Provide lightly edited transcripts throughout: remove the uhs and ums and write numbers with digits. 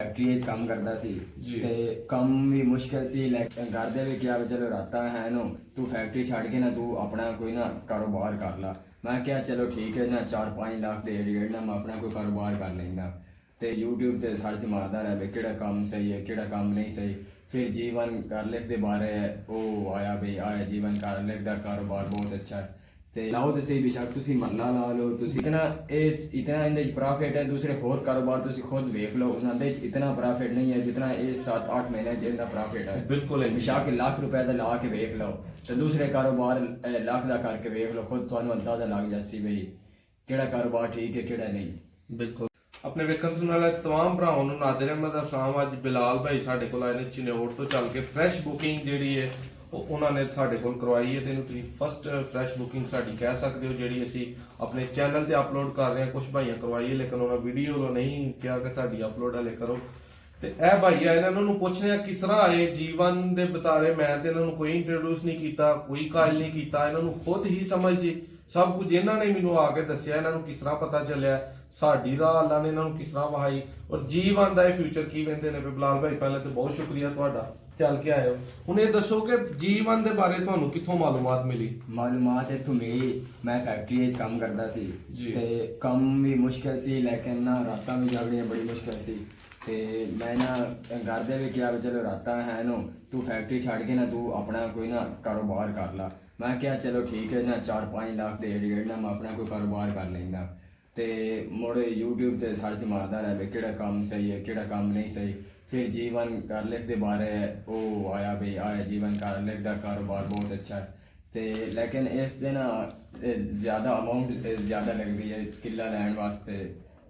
Factory 'ਚ ਕੰਮ ਕਰਦਾ ਸੀ ਤੇ ਕੰਮ ਵੀ ਮੁਸ਼ਕਿਲ ਸੀ। ਘਰ ਦੇ ਵੀ ਕਿਹਾ ਵੀ ਚਲੋ ਰਾਤਾਂ ਹੈ ਨੂੰ ਤੂੰ ਫੈਕਟਰੀ ਛੱਡ ਕੇ ਨਾ ਤੂੰ ਆਪਣਾ ਕੋਈ ਨਾ ਕਾਰੋਬਾਰ ਕਰ ਲਾ। ਮੈਂ ਕਿਹਾ ਚਲੋ ਠੀਕ ਹੈ ਨਾ 4-5 ਲੱਖ ਦੇ ਡੇਢ ਨਾ ਮੈਂ ਆਪਣਾ ਕੋਈ ਕਾਰੋਬਾਰ ਕਰ ਲੈਂਦਾ ਤੇ YouTube ਤੇ ਸਰਚ ਮਾਰਦਾ ਰਿਹਾ ਵੀ ਕਿਹੜਾ ਕੰਮ ਸਹੀ ਹੈ ਕਿਹੜਾ ਕੰਮ ਨਹੀਂ ਸਹੀ। ਫਿਰ ਜੀਵਨ ਕਾਰਲਿਕ ਦੇ ਬਾਰੇ ਉਹ ਆਇਆ ਵੀ ਆਇਆ ਜੀਵਨ ਕਾਰਲਿਕ ਦਾ ਕਾਰੋਬਾਰ ਬਹੁਤ ਅੱਛਾ ਹੈ ਤੇ ਲਾਓ ਤੁਸੀਂ ਬੇਸ਼ੱਕ ਤੁਸੀਂ ਮਰਲਾ ਲਾ ਲਓ ਤੁਸੀਂ ਇਤਨਾ ਇਹਦੇ 'ਚ ਪ੍ਰੋਫਿਟ ਹੈ। ਦੂਸਰੇ ਹੋਰ ਕਾਰੋਬਾਰ ਤੁਸੀਂ ਖੁਦ ਵੇਖ ਲਓ ਉਹਨਾਂ ਦੇ 'ਚ ਇਤਨਾ ਪ੍ਰੋਫਿਟ ਨਹੀਂ ਹੈ ਜਿਤਨਾ ਇਹ 7-8 ਮਹੀਨੇ 'ਚ ਇਹਦਾ ਪ੍ਰੋਫਿਟ ਹੈ। ਬਿਲਕੁਲ ਬੇਸ਼ੱਕ ਲੱਖ ਰੁਪਏ ਦਾ ਲਾ ਕੇ ਵੇਖ ਲਓ ਤੇ ਦੂਸਰੇ ਕਾਰੋਬਾਰ ਲੱਖ ਦਾ ਕਰਕੇ ਵੇਖ ਲਓ ਖੁਦ ਤੁਹਾਨੂੰ ਅੰਦਾਜ਼ਾ ਲੱਗ ਜਾਸੀ ਬਈ ਕਿਹੜਾ ਕਾਰੋਬਾਰ ਠੀਕ ਹੈ ਕਿਹੜਾ ਨਹੀਂ। ਬਿਲਕੁਲ ਆਪਣੇ ਵੇਖਣ ਸੁਣਨ ਵਾਲੇ तमाम ਭਰਾਵਾਂ ਨੂੰ ਨਾਦਰ ਅਹਿਮਦ ਅਸਲਾਮ। ਅੱਜ ਬਿਲਾਲ ਭਾਈ ਸਾਡੇ ਕੋਲ ਆਏ ਨੇ ਚਿਨੌੜ ਤੋਂ ਚੱਲ ਕੇ ਫਰੈਸ਼ ਬੁਕਿੰਗ ਜਿਹੜੀ ਹੈ ਉਹਨਾਂ ਨੇ ਸਾਡੇ ਕੋਲ ਕਰਵਾਈ ਹੈ ਤੇ ਇਹਨੂੰ ਤੁਸੀਂ ਫਸਟ ਫਰੈਸ਼ ਬੁਕਿੰਗ ਸਾਡੀ ਕਹਿ ਸਕਦੇ ਹੋ ਜਿਹੜੀ ਅਸੀਂ ਆਪਣੇ ਚੈਨਲ ਤੇ ਅਪਲੋਡ ਕਰ ਰਹੇ ਹਾਂ। ਕੁਝ ਭਾਈਆਂ ਕਰਵਾਈ ਹੈ ਲੇਕਿਨ ਉਹਨਾਂ ਵੀਡੀਓ ਨੂੰ ਨਹੀਂ ਕਿਹਾ ਕਿ ਸਾਡੀ ਅਪਲੋਡ ਹਲੇ ਕਰੋ। ਤੇ ਇਹ ਭਾਈ ਆਏ ਨੇ ਇਹਨਾਂ ਨੂੰ ਪੁੱਛ ਰਿਹਾ ਕਿਸ ਤਰ੍ਹਾਂ ਆਏ ਜੀਵਨ ਦੇ ਬਤਾਰੇ। ਮੈਂ ਤੇ ਇਹਨਾਂ ਨੂੰ ਕੋਈ ਇੰਟਰੋਡਿਊਸ ਨਹੀਂ ਕੀਤਾ ਕੋਈ ਕਾਲ ਨਹੀਂ ਕੀਤਾ ਇਹਨਾਂ ਨੂੰ ਖੁਦ ਹੀ ਸਮਝ ਸੀ ਸਭ ਕੁਝ ਇਹਨਾਂ ਨੇ ਮੈਨੂੰ ਆ ਕੇ ਦੱਸਿਆ। ਇਹਨਾਂ ਨੂੰ ਕਿਸ ਤਰ੍ਹਾਂ ਪਤਾ ਚੱਲਿਆ ਸਾਡੀ ਰਾਹ ਅੱਲਾ ਨੇ ਇਹਨਾਂ ਨੂੰ ਕਿਸ ਤਰ੍ਹਾਂ ਵਹਾਈ ਔਰ ਜੀਵਨ ਦਾ ਇਹ ਫਿਊਚਰ ਕੀ ਕਹਿੰਦੇ ਨੇ। ਬਿਲਾਲ ਭਾਈ ਪਹਿਲੇ ਤੇ ਬਹੁਤ ਸ਼ੁਕਰੀਆ ਤੁਹਾਡਾ ਚੱਲ ਕੇ ਆਏ ਹੋ। ਹੁਣ ਇਹ ਦੱਸੋ ਕਿ ਜੀਵਨ ਦੇ ਬਾਰੇ ਤੁਹਾਨੂੰ ਕਿੱਥੋਂ ਮਾਲੂਮਾਤ ਮਿਲੀ? ਮਾਲੂਮਾਤ ਇੱਥੋਂ ਮਿਲੀ। ਮੈਂ ਫੈਕਟਰੀ 'ਚ ਕੰਮ ਕਰਦਾ ਸੀ ਤੇ ਕੰਮ ਵੀ ਮੁਸ਼ਕਿਲ ਸੀ ਲੇਕਿਨ ਨਾ ਰਾਤਾਂ ਵੀ ਜਾਗਣੀਆਂ ਬੜੀ ਮੁਸ਼ਕਿਲ ਸੀ ਤੇ ਮੈਂ ਨਾ ਘਰ ਦੇ ਵੀ ਕਿਹਾ ਵੀ ਚਲੋ ਰਾਤਾਂ ਹੈ ਨੂੰ ਤੂੰ ਫੈਕਟਰੀ ਛੱਡ ਕੇ ਨਾ ਤੂੰ ਆਪਣਾ ਕੋਈ ਨਾ ਕਾਰੋਬਾਰ ਕਰ ਲਾ। ਮੈਂ ਕਿਹਾ ਚਲੋ ਠੀਕ ਹੈ ਨਾ 4-5 ਲੱਖ ਦੇ ਡੇਢ ਨਾ ਮੈਂ ਆਪਣਾ ਕੋਈ ਕਾਰੋਬਾਰ ਕਰ ਲੈਂਦਾ ਤੇ ਮੁੜ YouTube ਤੇ ਸਰਚ ਮਾਰਦਾ ਰਿਹਾ ਵੀ ਕਿਹੜਾ ਕੰਮ ਸਹੀ ਹੈ ਕਿਹੜਾ ਕੰਮ ਨਹੀਂ ਸਹੀ। ਫਿਰ ਜੀਵਨ ਕਾਰਲਿਕ ਦੇ ਬਾਰੇ ਉਹ ਆਇਆ ਵੀ ਆਇਆ ਜੀਵਨ ਕਾਰਲਿਕ ਦਾ ਕਾਰੋਬਾਰ ਬਹੁਤ ਅੱਛਾ ਹੈ ਤੇ ਲੇਕਿਨ ਇਸ ਦੇ ਨਾ ਜ਼ਿਆਦਾ ਅਮਾਊਂਟ ਜ਼ਿਆਦਾ ਲੱਗਦੀ ਹੈ ਕਿੱਲਾ ਲੈਣ ਵਾਸਤੇ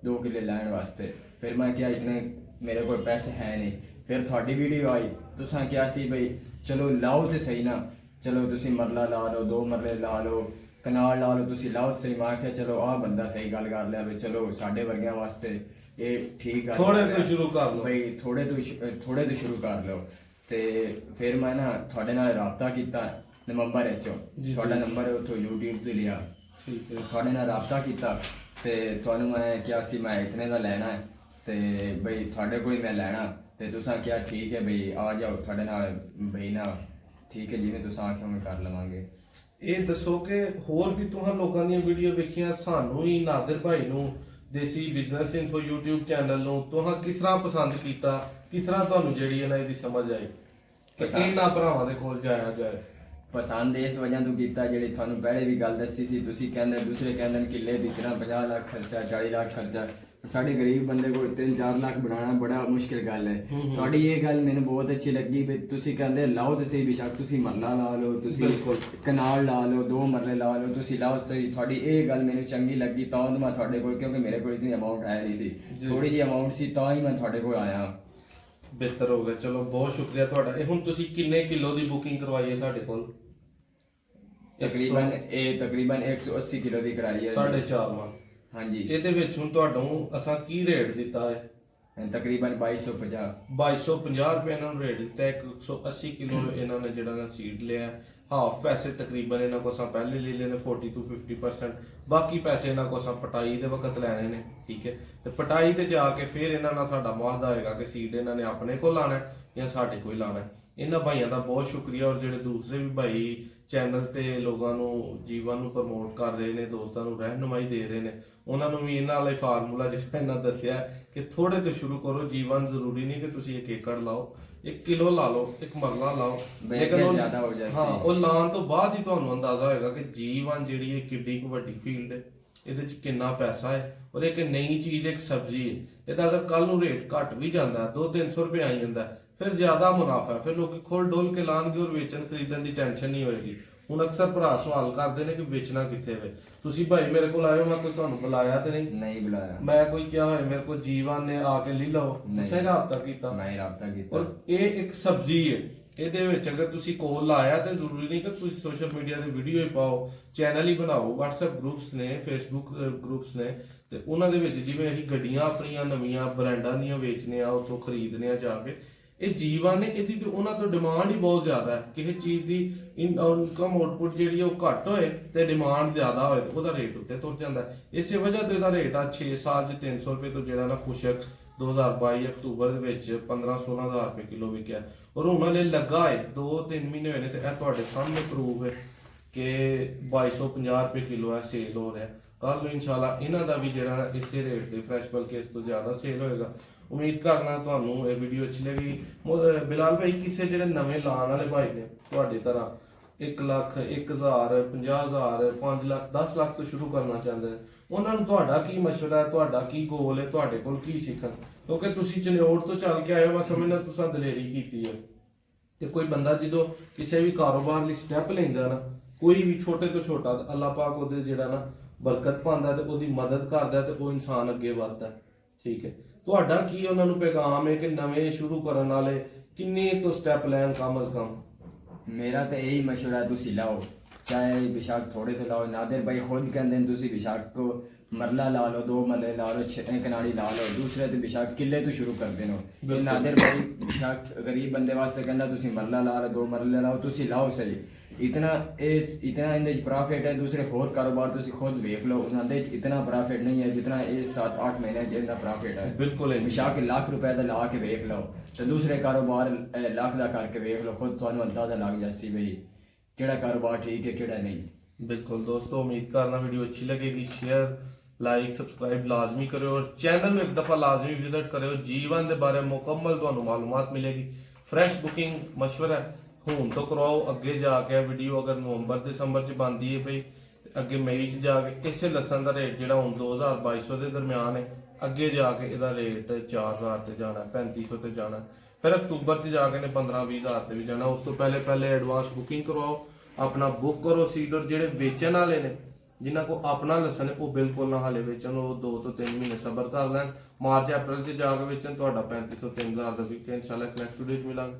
2 ਕਿੱਲੇ ਲੈਣ ਵਾਸਤੇ। ਫਿਰ ਮੈਂ ਕਿਹਾ ਇਤਨੇ ਮੇਰੇ ਕੋਲ ਪੈਸੇ ਹੈ ਨਹੀਂ। ਫਿਰ ਤੁਹਾਡੀ ਵੀਡੀਓ ਆਈ ਤੁਸੀਂ ਕਿਹਾ ਸੀ ਬਈ ਚਲੋ ਲਾਓ ਤੇ ਸਹੀ ਨਾ ਚਲੋ ਤੁਸੀਂ ਮਰਲਾ ਲਾ ਲਓ 2 ਮਰਲੇ ਲਾ ਲਓ ਕਨਾਲ ਲਾ ਲਓ ਤੁਸੀਂ ਲਾਓ ਸਹੀ। ਮੈਂ ਕਿਹਾ ਚਲੋ ਆਹ ਬੰਦਾ ਸਹੀ ਗੱਲ ਕਰ ਲਿਆ ਵੀ ਚਲੋ ਸਾਡੇ ਵਰਗਿਆਂ ਵਾਸਤੇ ਇਹ ਠੀਕ ਆ ਥੋੜੇ ਤੋਂ ਸ਼ੁਰੂ ਕਰ ਲਓ ਬਈ ਥੋੜੇ ਤੋਂ ਸ਼ੁਰੂ ਕਰ ਲਓ। ਤੇ ਫਿਰ ਮੈਂ ਨਾ ਤੁਹਾਡੇ ਨਾਲ ਰਾਬਤਾ ਕੀਤਾ ਨਵੰਬਰ ਵਿੱਚੋਂ ਤੁਹਾਡਾ ਨੰਬਰ ਉੱਥੋਂ YouTube ਤੋਂ ਲਿਆ ਠੀਕ ਹੈ ਤੁਹਾਡੇ ਨਾਲ ਰਾਬਤਾ ਕੀਤਾ ਤੇ ਤੁਹਾਨੂੰ ਮੈਂ ਕਿਹਾ ਸੀ ਮੈਂ ਇਤਨੇ ਦਾ ਲੈਣਾ ਹੈ ਤੇ ਬਈ ਤੁਹਾਡੇ ਕੋਲ ਹੀ ਮੈਂ ਲੈਣਾ ਤੇ ਤੁਸੀਂ ਕਿਹਾ ਠੀਕ ਹੈ ਬਈ ਆ ਜਾਓ ਤੁਹਾਡੇ ਨਾਲ ਬਈ ਨਾ ਠੀਕ ਹੈ ਜਿਵੇਂ ਤੁਸੀਂ ਆਖਿਓ ਮੈਂ ਕਰ ਲਵਾਂਗੇ। ਇਹ ਦੱਸੋ ਕਿ ਹੋਰ ਵੀ ਤੁਹਾਨੂੰ ਲੋਕਾਂ ਦੀਆਂ ਵੀਡੀਓ ਵੇਖੀਆਂ ਸਾਨੂੰ ਹੀ ਨਾਦਰ ਭਾਈ ਨੂੰ ਦੇਸੀ ਬਿਜ਼ਨਸ ਇਨਫੋ YouTube ਚੈਨਲ ਨੂੰ ਤੁਹਾਂ ਕਿਸ ਤਰ੍ਹਾਂ ਪਸੰਦ ਕੀਤਾ ਕਿਸ ਤਰ੍ਹਾਂ ਤੁਹਾਨੂੰ ਜਿਹੜੀ ਹੈ ਨਾ ਇਹਦੀ ਸਮਝ ਆਈ ਕਿ ਇਹਨਾਂ ਭਰਾਵਾਂ ਦੇ ਕੋਲ ਜਾਇਆ ਜਾਏ? ਪਸੰਦ ਇਸ ਵਜ੍ਹਾ ਤੋਂ ਕੀਤਾ ਜਿਹੜੀ ਤੁਹਾਨੂੰ ਪਹਿਲੇ ਵੀ ਗੱਲ ਦੱਸੀ ਸੀ ਤੁਸੀਂ ਕਹਿੰਦੇ ਦੂਸਰੇ ਕਹਿੰਦੇ ਨੇ ਕਿੱਲੇ ਦੀ ਤਰ੍ਹਾਂ 50 ਲੱਖ ਖਰਚਾ 40 ਲੱਖ ਖਰਚਾ ਸਾਡੇ ਗਰੀਬ ਬੰਦੇ ਕੋਲ 3-4 ਲੱਖ ਬਣਾਉਣਾ ਬੜਾ ਮੁਸ਼ਕਿਲ ਗੱਲ ਹੈ। ਤੁਹਾਡੀ ਇਹ ਗੱਲ ਮੈਨੂੰ ਬਹੁਤ ਅੱਛੀ ਲੱਗੀ ਵੀ ਤੁਸੀਂ ਕਹਿੰਦੇ ਲਾਓ ਤੁਸੀਂ ਬੇਸ਼ੱਕ ਤੁਸੀਂ ਮਰਲਾ ਲਾ ਲਓ ਤੁਸੀਂ ਕਨਾਲ ਲਾ ਲਓ 2 ਮਰਲੇ ਲਾ ਲਓ ਤੁਸੀਂ ਲਾਓ ਸਹੀ। ਤੁਹਾਡੀ ਇਹ ਗੱਲ ਮੈਨੂੰ ਚੰਗੀ ਲੱਗੀ ਤਾਂ ਮੈਂ ਤੁਹਾਡੇ ਕੋਲ ਕਿਉਂਕਿ ਮੇਰੇ ਕੋਲ ਇਤਨੀ ਅਮਾਊਂਟ ਹੈ ਨਹੀਂ ਸੀ ਥੋੜੀ ਜਿਹੀ ਅਮਾਊਂਟ ਸੀ ਤਾਂ ਹੀ ਮੈਂ ਤੁਹਾਡੇ ਕੋਲ ਆਇਆ। ਬਿਹਤਰ ਹੋ ਗਿਆ ਚਲੋ ਬਹੁਤ ਸ਼ੁਕਰੀਆ ਤੁਹਾਡਾ। ਇਹ ਹੁਣ ਤੁਸੀਂ ਕਿੰਨੇ ਕਿਲੋ ਦੀ ਬੁਕਿੰਗ ਕਰਵਾਈ ਹੈ ਸਾਡੇ ਕੋਲ? ਤਕਰੀਬਨ 180 ਕਿਲੋ ਦੀ ਕਰਾਈ ਹੈ 4.5 ਮਨ। ਹਾਂਜੀ ਇਹਦੇ ਵਿੱਚ ਹੁਣ ਤੁਹਾਨੂੰ ਅਸਾਂ ਕੀ ਰੇਟ ਦਿੱਤਾ ਹੈ? ਤਕਰੀਬਨ 2250 ਰੁਪਏ ਇਹਨਾਂ ਨੂੰ ਰੇਟ ਦਿੱਤਾ। 180 ਕਿਲੋ ਇਹਨਾਂ ਨੇ ਜਿਹੜਾ ਨਾ ਸੀਡ ਲਿਆ ਹਾਫ ਪੈਸੇ ਤਕਰੀਬਨ ਇਹਨਾਂ ਕੋਲ ਅਸਾਂ ਪਹਿਲੇ ਲੈ ਲੈਣੇ 40 ਤੋਂ 50%। ਬਾਕੀ ਪੈਸੇ ਇਹਨਾਂ ਕੋਲ ਅਸਾਂ ਪਟਾਈ ਦੇ ਵਕਤ ਲੈਣੇ ਨੇ ਠੀਕ ਹੈ ਤੇ ਪਟਾਈ ਤੇ ਜਾ ਕੇ ਫਿਰ ਇਹਨਾਂ ਨਾਲ ਸਾਡਾ ਮੁਆਹਦਾ ਹੋਏਗਾ ਕਿ ਸੀਡ ਇਹਨਾਂ ਨੇ ਆਪਣੇ ਕੋਲ ਲਾਣਾ ਜਾਂ ਸਾਡੇ ਕੋਲ ਲਾਣਾ। ਇਹਨਾਂ ਭਾਈਆਂ ਦਾ ਬਹੁਤ ਸ਼ੁਕਰੀਆ ਔਰ ਜਿਹੜੇ ਦੂਸਰੇ ਵੀ ਭਾਈ ਚੈਨਲ ਤੇ ਲੋਕਾਂ ਨੂੰ ਜੀਵਨ ਨੂੰ ਪ੍ਰਮੋਟ ਕਰ ਰਹੇ ਨੇ ਦੋਸਤਾਂ ਨੂੰ ਰਹਿਨੁਮਾਈ ਦੇ ਰਹੇ ਨੇ ਉਹਨਾਂ ਨੂੰ ਵੀ ਇਹਨਾਂ ਵਾਲੇ ਫਾਰਮੂਲਾ ਜਿਹੜਾ ਇਹਨਾਂ ਦੱਸਿਆ ਕਿ ਥੋੜੇ ਤੋਂ ਸ਼ੁਰੂ ਕਰੋ। ਜੀਵਨ ਜ਼ਰੂਰੀ ਨਹੀਂ ਕਿ ਤੁਸੀਂ 1 ਏਕੜ ਲਾਓ 1 ਕਿਲੋ ਲਾ ਲਓ 1 ਮਰਲਾ ਲਾਓ ਲੇਕਿਨ ਹਾਂ ਉਹ ਲਾਉਣ ਤੋਂ ਬਾਅਦ ਹੀ ਤੁਹਾਨੂੰ ਅੰਦਾਜ਼ਾ ਹੋਏਗਾ ਕਿ ਜੀਵਨ ਜਿਹੜੀ ਹੈ ਕਿੱਡੀ ਕੁ ਵੱਡੀ ਫੀਲਡ ਹੈ ਇਹਦੇ 'ਚ ਕਿੰਨਾ ਪੈਸਾ ਹੈ ਔਰ ਇੱਕ ਨਈ ਚੀਜ਼ ਇੱਕ ਸਬਜ਼ੀ ਹੈ। ਇਹਦਾ ਅਗਰ ਕੱਲ ਨੂੰ ਰੇਟ ਘਟ ਵੀ ਜਾਂਦਾ 200-300 ਰੁਪਏ ਆਈ ਜਾਂਦਾ ਫਿਰ ਜ਼ਿਆਦਾ ਮੁਨਾਫਾ ਫਿਰ ਲੋਕੀ ਖੋਲ ਡੋਲ ਕੇ ਲਾਣਗੇ ਔਰ ਵੇਚਣ ਖਰੀਦਣ ਦੀ ਟੈਨਸ਼ਨ ਨਹੀਂ ਹੋਏਗੀ। ਹੁਣ ਅਕਸਰ ਭਰਾ ਸਵਾਲ ਕਰਦੇ ਨੇ ਕਿ ਵੇਚਣਾ ਕਿੱਥੇ ਵੇ। ਤੁਸੀਂ ਭਾਈ ਮੇਰੇ ਕੋਲ ਆਏ ਹੋ ਮੈਂ ਕੋਈ ਤੁਹਾਨੂੰ ਬੁਲਾਇਆ ਤੇ ਨਹੀਂ ਬੁਲਾਇਆ ਮੈਂ ਕੋਈ ਕਿਹਾ ਹੋਇਆ ਮੇਰੇ ਕੋਲ ਜੀਵਨ ਨੇ ਆ ਕੇ ਲੈ ਲਓ ਤੁਸੀਂ ਰਾਬਤਾ ਕੀਤਾ ਮੈਂ ਰਾਬਤਾ ਕੀਤਾ ਔਰ ਇਹ ਇੱਕ ਸਬਜ਼ੀ ਹੈ। ਇਹਦੇ ਵਿੱਚ ਅਗਰ ਤੁਸੀਂ ਕੋਲ ਲਾਇਆ ਤੇ ਜ਼ਰੂਰੀ ਨਹੀਂ ਕਿ ਤੁਸੀਂ ਸੋਸ਼ਲ ਮੀਡੀਆ ਤੇ ਵੀਡੀਓ ਹੀ ਪਾਓ ਚੈਨਲ ਹੀ ਬਣਾਓ। WhatsApp ਗਰੁੱਪਸ ਨੇ Facebook ਗਰੁੱਪਸ ਨੇ ਤੇ ਉਹਨਾਂ ਦੇ ਵਿੱਚ ਜਿਵੇਂ ਅਸੀਂ ਗੱਡੀਆਂ ਆਪਣੀਆਂ ਨਵੀਆਂ ਬ੍ਰਾਂਡਾਂ ਦੀਆਂ ਵੇਚਨੇ ਆ ਉੱਥੋਂ ਖਰੀਦਨੇ ਆ ਜਾ ਕੇ ਇਹ ਜੀਵਨ ਨੇ ਇਹਦੀ ਤੇ ਉਹਨਾਂ ਤੋਂ ਡਿਮਾਂਡ ਹੀ ਬਹੁਤ ਜ਼ਿਆਦਾ ਹੈ। ਕਿਸੇ ਚੀਜ਼ ਦੀ ਇਨਕਮ ਆਊਟਪੁੱਟ ਜਿਹੜੀ ਉਹ ਘੱਟ ਹੋਏ ਤੇ ਡਿਮਾਂਡ ਜ਼ਿਆਦਾ ਹੋਏ ਤੇ ਉਹਦਾ ਰੇਟ ਉੱਤੇ ਤੁਰ ਜਾਂਦਾ। ਇਸੇ ਵਜ੍ਹਾ ਤੇ ਇਹਦਾ ਰੇਟ ਆ 6 ਸਾਲ 'ਚ 300 ਰੁਪਏ ਤੋਂ ਜਿਹੜਾ ਨਾ ਖੁਸ਼ਕ 2022 ਅਕਤੂਬਰ ਦੇ ਵਿੱਚ 15-16 ਹਜ਼ਾਰ ਰੁਪਏ ਕਿਲੋ ਵਿਕਿਆ ਔਰ ਹੁਣ ਹਲੇ ਲੱਗਾ ਹੈ 2-3 ਮਹੀਨੇ ਹੋਏ ਨੇ ਤੇ ਇਹ ਤੁਹਾਡੇ ਸਾਹਮਣੇ ਪ੍ਰੂਫ ਹੈ ਕਿ 2250 ਰੁਪਏ ਕਿਲੋ ਹੈ ਸੇਲ ਹੋ ਰਿਹਾ। ਕੱਲ ਨੂੰ ਇਨਸ਼ਾਅੱਲਾ ਇਹਨਾਂ ਦਾ ਵੀ ਜਿਹੜਾ ਇਸੇ ਰੇਟ ਤੇ ਫਰੈਸ਼ ਬਲਕਿ ਇਸ ਤੋਂ ਜ਼ਿਆਦਾ ਸੇਲ ਹੋਏਗਾ। ਉਮੀਦ ਕਰਨਾ ਤੁਹਾਨੂੰ ਇਹ ਵੀਡੀਓ ਅੱਛੀ ਲੱਗੀ। ਬਿਲਾਲ ਭਾਈ ਕਿਸੇ ਜਿਹੜੇ ਨਵੇਂ ਲਾਣ ਵਾਲੇ ਭਾਈ ਨੇ ਤੁਹਾਡੀ ਤਰ੍ਹਾਂ 1 ਲੱਖ 1000 50000 5 ਲੱਖ 10 ਲੱਖ ਤੋਂ ਸ਼ੁਰੂ ਕਰਨਾ ਚਾਹੁੰਦੇ ਨੇ, ਉਹਨਾਂ ਨੂੰ ਤੁਹਾਡਾ ਕੀ ਮਸ਼ਵਰਾ ਹੈ, ਤੁਹਾਡਾ ਕੀ ਗੋਲ ਹੈ, ਤੁਹਾਡੇ ਕੋਲ ਕੀ ਸਿੱਖਣ? ਕਿਉਂਕਿ ਤੁਸੀਂ ਚਨਿਓੜ ਤੋਂ ਚੱਲ ਕੇ ਆਏ ਹੋ, ਮੈਂ ਸਮਝਦਾ ਤੁਸੀਂ ਦਲੇਰੀ ਕੀਤੀ ਹੈ। ਤੇ ਕੋਈ ਬੰਦਾ ਜਦੋਂ ਕਿਸੇ ਵੀ ਕਾਰੋਬਾਰ ਲਈ ਸਟੈਪ ਲੈਂਦਾ ਨਾ, ਕੋਈ ਵੀ ਛੋਟੇ ਤੋਂ ਛੋਟਾ, ਅੱਲਾਹ ਪਾਕ ਉਹਦੇ ਜਿਹੜਾ ਨਾ ਬਰਕਤ ਪਾਉਂਦਾ ਤੇ ਉਹਦੀ ਮਦਦ ਕਰਦਾ ਤੇ ਉਹ ਇਨਸਾਨ ਅੱਗੇ ਵੱਧਦਾ। ਠੀਕ ਹੈ, ਤੁਹਾਡਾ ਕੀ ਉਹਨਾਂ ਨੂੰ ਪੈਗਾਮ ਹੈ ਕਿ ਨਵੇਂ ਸ਼ੁਰੂ ਕਰਨ ਵਾਲੇ ਕਿੰਨੇ ਤੋਂ ਸਟੈਪ ਲੈਣ ਕਮ ਅਜ਼ ਕਮ? मेरा तो यही मशवरा है, तुसी लाओ, चाहे बेशक थोड़े तो लाओ। नादिर भाई खुद कहते हैं तुसी बेशक को मरला ला लो, 2 मरले ला लो, 6 कनाड़ी ला लो, दूसरे तो बेशक किले तो शुरू कर देनो। नादिर भाई बेशक गरीब बंदे वास्ते कहना तुसी मरला ला लो, 2 मरले लाओ, तुसी लाओ सही। इतना इनदे प्रॉफिट है। दूसरे होर कारोबार तुसी खुद देख लो, उन्हां इतना प्रॉफिट नहीं है जितना ये 7-8 महीने इनका प्रॉफिट है। बिल्कुल बेशक लाख रुपए का ला के देख लो तो दूसरे कारोबार लाख का करके देख लो, खुद थानू अंदाजा लग जासी भाई केड़ा कारोबार ठीक है केड़ा नहीं। बिल्कुल दोस्तों, उम्मीद करना वीडियो अच्छी लगेगी। शेयर लाइक सब्सक्राइब लाजमी करो और चैनल में एक दफ़ा लाजमी विजिट करो। जीवन के बारे मुकम्मल तुहानू मालूमात मिलेगी। फ्रैश बुकिंग मशवरा हूँ तो करवाओ, अगे जाके वीडियो अगर नवंबर दिसंबर च बनती है भाई अगे मई च जाके इसे लसन का रेट जो हूँ 2200 के दरम्यान है, अगे जाके इसका रेट 4000 से जाना, 3500 से जाना, फिर अक्तूबर से जाके ने 15-20 हज़ार से भी जाना। उस तो पहले एडवांस बुकिंग करवाओ, अपना बुक करो सीट। और जेडे वेचन वाले ने जिन्हों को अपना लसन है वो बिल्कुल ना हाले वेचन, वो 2 ਤੋਂ 3 महीने सबर कर लैन। मार्च अप्रैल से जाके वेचन, 3500-3000 का भी। इंशाल्लाह नेक्स्ट वीडियो मिलांगे।